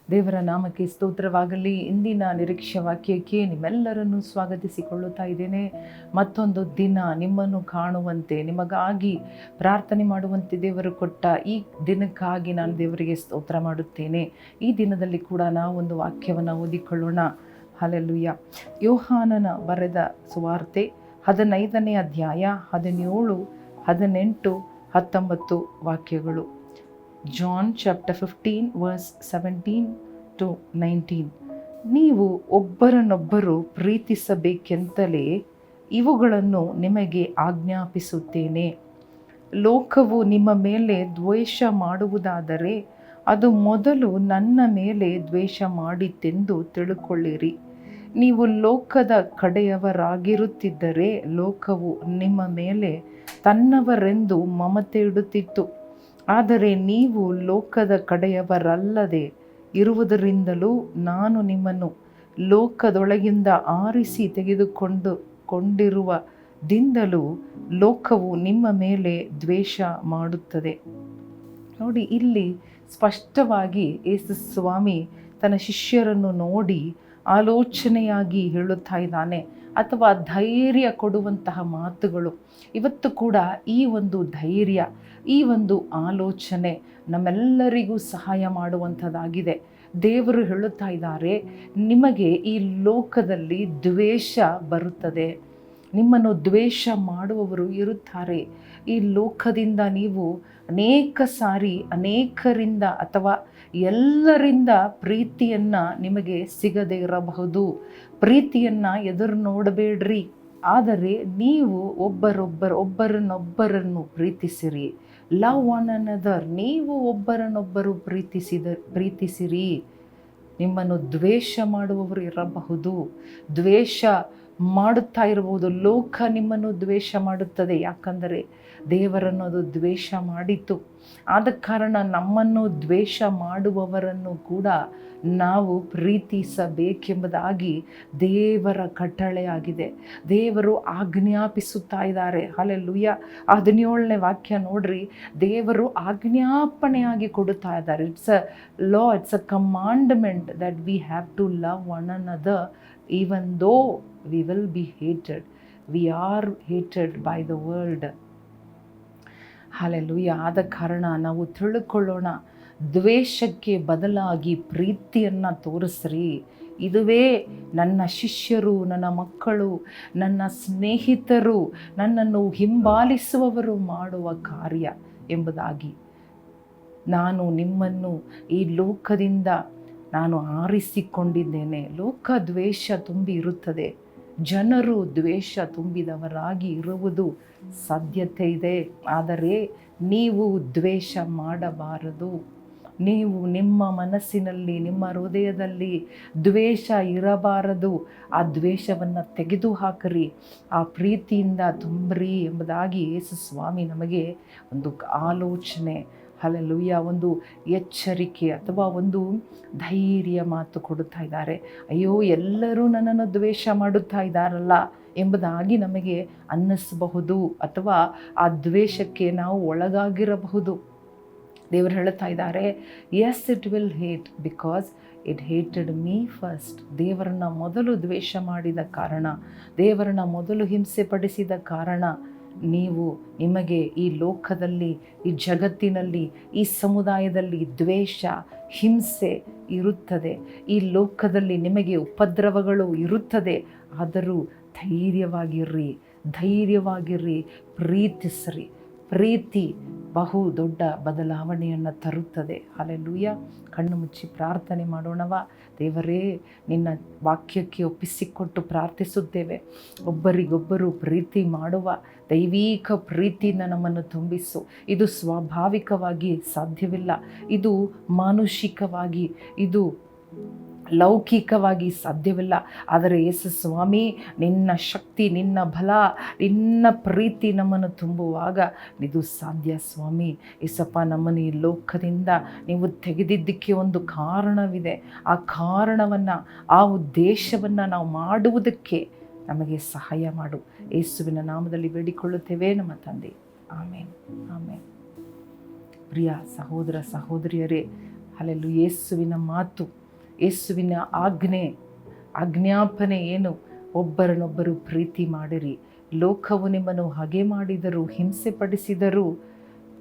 ದೇವರ ನಾಮಕ್ಕೆ ಸ್ತೋತ್ರವಾಗಲಿ. ಇಂದಿನ ನಿರೀಕ್ಷೆ ವಾಕ್ಯಕ್ಕೆ ನಿಮ್ಮೆಲ್ಲರನ್ನು ಸ್ವಾಗತಿಸಿಕೊಳ್ಳುತ್ತಾ ಇದ್ದೇನೆ. ಮತ್ತೊಂದು ದಿನ ನಿಮ್ಮನ್ನು ಕಾಣುವಂತೆ, ನಿಮಗಾಗಿ ಪ್ರಾರ್ಥನೆ ಮಾಡುವಂತೆ ದೇವರು ಕೊಟ್ಟ ಈ ದಿನಕ್ಕಾಗಿ ನಾನು ದೇವರಿಗೆ ಸ್ತೋತ್ರ ಮಾಡುತ್ತೇನೆ. ಈ ದಿನದಲ್ಲಿ ಕೂಡ ನಾವೊಂದು ವಾಕ್ಯವನ್ನು ಓದಿಕೊಳ್ಳೋಣ. ಹಲ್ಲೆಲೂಯಾ. ಯೋಹಾನನ ಬರೆದ ಸುವಾರ್ತೆ 15ನೇ ಅಧ್ಯಾಯ 17, 18, 19 ವಾಕ್ಯಗಳು. John chapter 15 verse 17 to 19. ನೀವು ಒಬ್ಬರನ್ನೊಬ್ಬರು ಪ್ರೀತಿಸಬೇಕೆಂತಲೇ ಇವುಗಳನ್ನು ನಿಮಗೆ ಆಜ್ಞಾಪಿಸುತ್ತೇನೆ. ಲೋಕವು ನಿಮ್ಮ ಮೇಲೆ ದ್ವೇಷ ಮಾಡುವುದಾದರೆ ಅದು ಮೊದಲು ನನ್ನ ಮೇಲೆ ದ್ವೇಷ ಮಾಡಿತೆಂದು ತಿಳುಕೊಳ್ಳಿರಿ. ನೀವು ಲೋಕದ ಕಡೆಯವರಾಗಿರುತ್ತಿದ್ದರೆ ಲೋಕವು ನಿಮ್ಮ ಮೇಲೆ ತನ್ನವರೆಂದು ಮಮತೆ ಇಡುತ್ತಿತ್ತು. ಆದರೆ ನೀವು ಲೋಕದ ಕಡೆಯವರಲ್ಲದೆ ಇರುವುದರಿಂದಲೂ ನಾನು ನಿಮ್ಮನ್ನು ಲೋಕದೊಳಗಿಂದ ಆರಿಸಿ ಕೊಂಡಿರುವುದರಿಂದಲೂ ಲೋಕವು ನಿಮ್ಮ ಮೇಲೆ ದ್ವೇಷ ಮಾಡುತ್ತದೆ. ನೋಡಿ, ಇಲ್ಲಿ ಸ್ಪಷ್ಟವಾಗಿ ಯೇಸು ಸ್ವಾಮಿ ತನ್ನ ಶಿಷ್ಯರನ್ನು ನೋಡಿ ಆಲೋಚನೆಯಾಗಿ ಹೇಳುತ್ತಾ ಇದ್ದಾನೆ, ಅಥವಾ ಧೈರ್ಯ ಕೊಡುವಂತಹ ಮಾತುಗಳು. ಇವತ್ತು ಕೂಡ ಈ ಒಂದು ಧೈರ್ಯ, ಈ ಒಂದು ಆಲೋಚನೆ ನಮ್ಮೆಲ್ಲರಿಗೂ ಸಹಾಯ ಮಾಡುವಂಥದ್ದಾಗಿದೆ. ದೇವರು ಹೇಳುತ್ತಾ ಇದ್ದಾರೆ, ನಿಮಗೆ ಈ ಲೋಕದಲ್ಲಿ ದ್ವೇಷ ಬರುತ್ತದೆ, ನಿಮ್ಮನ್ನು ದ್ವೇಷ ಮಾಡುವವರು ಇರುತ್ತಾರೆ. ಈ ಲೋಕದಿಂದ ನೀವು ಅನೇಕ ಸಾರಿ ಅನೇಕರಿಂದ ಅಥವಾ ಎಲ್ಲರಿಂದ ಪ್ರೀತಿಯನ್ನು ನಿಮಗೆ ಸಿಗದೇ ಇರಬಹುದು. ಪ್ರೀತಿಯನ್ನು ಎದುರು ನೋಡಬೇಡ್ರಿ, ಆದರೆ ನೀವು ಒಬ್ಬರನ್ನೊಬ್ಬರನ್ನು ಪ್ರೀತಿಸಿರಿ. Love one another. ನೀವು ಒಬ್ಬರನ್ನೊಬ್ಬರು ಪ್ರೀತಿಸಿರಿ. ನಿಮ್ಮನ್ನು ದ್ವೇಷ ಮಾಡುವವರು ಇರಬಹುದು, ದ್ವೇಷ ಮಾಡುತ್ತಾ ಇರಬಹುದು. ಲೋಕ ನಿಮ್ಮನ್ನು ದ್ವೇಷ ಮಾಡುತ್ತದೆ, ಯಾಕಂದರೆ ದೇವರನ್ನು ಅದು ದ್ವೇಷ ಮಾಡಿತು. ಆದ ಕಾರಣ ನಮ್ಮನ್ನು ದ್ವೇಷ ಮಾಡುವವರನ್ನು ಕೂಡ ನಾವು ಪ್ರೀತಿಸಬೇಕೆಂಬುದಾಗಿ ದೇವರ ಕಟ್ಟಳೆಯಾಗಿದೆ. ದೇವರು ಆಜ್ಞಾಪಿಸುತ್ತಾ ಇದ್ದಾರೆ. ಹಲ್ಲೆಲೂಯಾ. 17ನೇ ವಾಕ್ಯ ನೋಡ್ರಿ, ದೇವರು ಆಜ್ಞಾಪನೆಯಾಗಿ ಕೊಡುತ್ತಾ ಇದ್ದಾರೆ. It's a law, it's a commandment that we have to love one another even though we will be hated. We are hated by the world. Hallelujah. ಆದ ಕಾರಣ ನಾವು ತಿಳ್ಕೊಳ್ಳೋಣ, ದ್ವೇಷಕ್ಕೆ ಬದಲಾಗಿ ಪ್ರೀತಿಯನ್ನು ತೋರಿಸ್ರಿ. ಇದುವೇ ನನ್ನ ಶಿಷ್ಯರು, ನನ್ನ ಮಕ್ಕಳು, ನನ್ನ ಸ್ನೇಹಿತರು, ನನ್ನನ್ನು ಹಿಂಬಾಲಿಸುವವರು ಮಾಡುವ ಕಾರ್ಯ ಎಂಬುದಾಗಿ. ನಾನು ನಿಮ್ಮನ್ನು ಈ ಲೋಕದಿಂದ ನಾನು ಆರಿಸಿಕೊಂಡಿದ್ದೇನೆ. ಲೋಕ ದ್ವೇಷ ತುಂಬಿ ಇರುತ್ತದೆ. ಜನರು ದ್ವೇಷ ತುಂಬಿದವರಾಗಿ ಇರುವುದು ಸಾಧ್ಯತೆ ಇದೆ. ಆದರೆ ನೀವು ದ್ವೇಷ ಮಾಡಬಾರದು. ನೀವು ನಿಮ್ಮ ಮನಸ್ಸಿನಲ್ಲಿ, ನಿಮ್ಮ ಹೃದಯದಲ್ಲಿ ದ್ವೇಷ ಇರಬಾರದು. ಆ ದ್ವೇಷವನ್ನು ತೆಗೆದು ಹಾಕಿರಿ, ಆ ಪ್ರೀತಿಯಿಂದ ತುಂಬ್ರಿ ಎಂಬುದಾಗಿ ಯೇಸು ಸ್ವಾಮಿ ನಮಗೆ ಒಂದು ಆಲೋಚನೆ, ಹಲ್ಲೆಲೂಯಾ, ಒಂದು ಎಚ್ಚರಿಕೆ ಅಥವಾ ಒಂದು ಧೈರ್ಯ ಮಾತು ಕೊಡುತ್ತಾ ಇದ್ದಾರೆ. ಅಯ್ಯೋ, ಎಲ್ಲರೂ ನನ್ನನ್ನು ದ್ವೇಷ ಮಾಡುತ್ತಾ ಇದ್ದಾರಲ್ಲ ಎಂಬುದಾಗಿ ನಮಗೆ ಅನ್ನಿಸಬಹುದು, ಅಥವಾ ಆ ದ್ವೇಷಕ್ಕೆ ನಾವು ಒಳಗಾಗಿರಬಹುದು. ದೇವರು ಹೇಳುತ್ತಾ ಇದ್ದಾರೆ, as it will hate because it hated me first. ದೇವರನ್ನ ಮೊದಲು ದ್ವೇಷ ಮಾಡಿದ ಕಾರಣ, ದೇವರನ್ನ ಮೊದಲು ಹಿಂಸೆ ಪಡಿಸಿದ ಕಾರಣ ನಿಮಗೆ ಈ ಲೋಕದಲ್ಲಿ, ಈ ಜಗತ್ತಿನಲ್ಲಿ, ಈ ಸಮುದಾಯದಲ್ಲಿ ದ್ವೇಷ, ಹಿಂಸೆ ಇರುತ್ತದೆ. ಈ ಲೋಕದಲ್ಲಿ ನಿಮಗೆ ಉಪದ್ರವಗಳು ಇರುತ್ತದೆ. ಆದರೂ ಧೈರ್ಯವಾಗಿರ್ರಿ, ಪ್ರೀತಿಸ್ರಿ. ಪ್ರೀತಿ ಬಹು ದೊಡ್ಡ ಬದಲಾವಣೆಯನ್ನು ತರುತ್ತದೆ. ಹಲ್ಲೆಲೂಯಾ. ಕಣ್ಣು ಮುಚ್ಚಿ ಪ್ರಾರ್ಥನೆ ಮಾಡೋಣವಾ? ದೇವರೇ, ನಿನ್ನ ವಾಕ್ಯಕ್ಕೆ ಒಪ್ಪಿಸಿಕೊಟ್ಟು ಪ್ರಾರ್ಥಿಸುತ್ತೇವೆ. ಒಬ್ಬರಿಗೊಬ್ಬರು ಪ್ರೀತಿ ಮಾಡುವ ದೈವಿಕ ಪ್ರೀತಿಯಿಂದ ನಮ್ಮನ್ನು ತುಂಬಿಸು. ಇದು ಸ್ವಾಭಾವಿಕವಾಗಿ ಸಾಧ್ಯವಿಲ್ಲ, ಇದು ಮಾನುಷಿಕವಾಗಿ, ಇದು ಲೌಕಿಕವಾಗಿ ಸಾಧ್ಯವಿಲ್ಲ. ಆದರೆ ಯೇಸು ಸ್ವಾಮಿ, ನಿನ್ನ ಶಕ್ತಿ, ನಿನ್ನ ಬಲ, ನಿನ್ನ ಪ್ರೀತಿ ನಮ್ಮನ್ನು ತುಂಬುವಾಗ ಇದು ಸಾಧ್ಯ ಸ್ವಾಮಿ. ಯೇಸಪ್ಪ, ನಮ್ಮನ್ನು ಈ ಲೋಕದಿಂದ ನೀವು ತೆಗೆದಿದ್ದಕ್ಕೆ ಒಂದು ಕಾರಣವಿದೆ. ಆ ಕಾರಣವನ್ನು, ಆ ಉದ್ದೇಶವನ್ನು ನಾವು ಮಾಡುವುದಕ್ಕೆ ನಮಗೆ ಸಹಾಯ ಮಾಡು. ಯೇಸುವಿನ ನಾಮದಲ್ಲಿ ಬೇಡಿಕೊಳ್ಳುತ್ತೇವೆ ನಮ್ಮ ತಂದೆ. ಆಮೇನ್, ಆಮೇನ್. ಪ್ರಿಯ ಸಹೋದರ ಸಹೋದರಿಯರೇ, ಅಲ್ಲೆಲ್ಲೂ ಯೇಸುವಿನ ಮಾತು, ಯೇಸುವಿನ ಆಜ್ಞಾಪನೆ ಏನು? ಒಬ್ಬರನ್ನೊಬ್ಬರು ಪ್ರೀತಿ ಮಾಡಿರಿ. ಲೋಕವು ನಿಮ್ಮನ್ನು ಹಾಗೆ ಮಾಡಿದರೂ, ಹಿಂಸೆ ಪಡಿಸಿದರೂ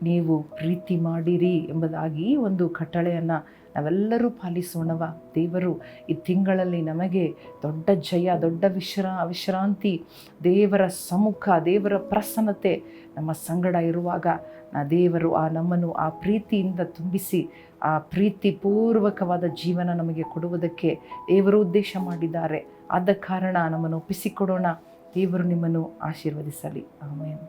ನೀವು ಪ್ರೀತಿ ಮಾಡಿರಿ ಎಂಬುದಾಗಿ ಒಂದು ಕಟ್ಟಳೆಯನ್ನು ನಾವೆಲ್ಲರೂ ಪಾಲಿಸೋಣವ. ದೇವರು ಈ ತಿಂಗಳಲ್ಲಿ ನಮಗೆ ದೊಡ್ಡ ಜಯ, ದೊಡ್ಡ ವಿಶ್ರಾಂತಿ, ದೇವರ ಸಮ್ಮುಖ, ದೇವರ ಪ್ರಸನ್ನತೆ ನಮ್ಮ ಸಂಗಡ ಇರುವಾಗ ದೇವರು ನಮ್ಮನ್ನು ಆ ಪ್ರೀತಿಯಿಂದ ತುಂಬಿಸಿ ಆ ಪ್ರೀತಿಪೂರ್ವಕವಾದ ಜೀವನ ನಮಗೆ ಕೊಡುವುದಕ್ಕೆ ದೇವರು ಉದ್ದೇಶ ಮಾಡಿದ್ದಾರೆ. ಆದ ಕಾರಣ ನಮ್ಮನ್ನು ಒಪ್ಪಿಸಿಕೊಡೋಣ. ದೇವರು ನಿಮ್ಮನ್ನು ಆಶೀರ್ವದಿಸಲಿ. ಆಮೆನ್.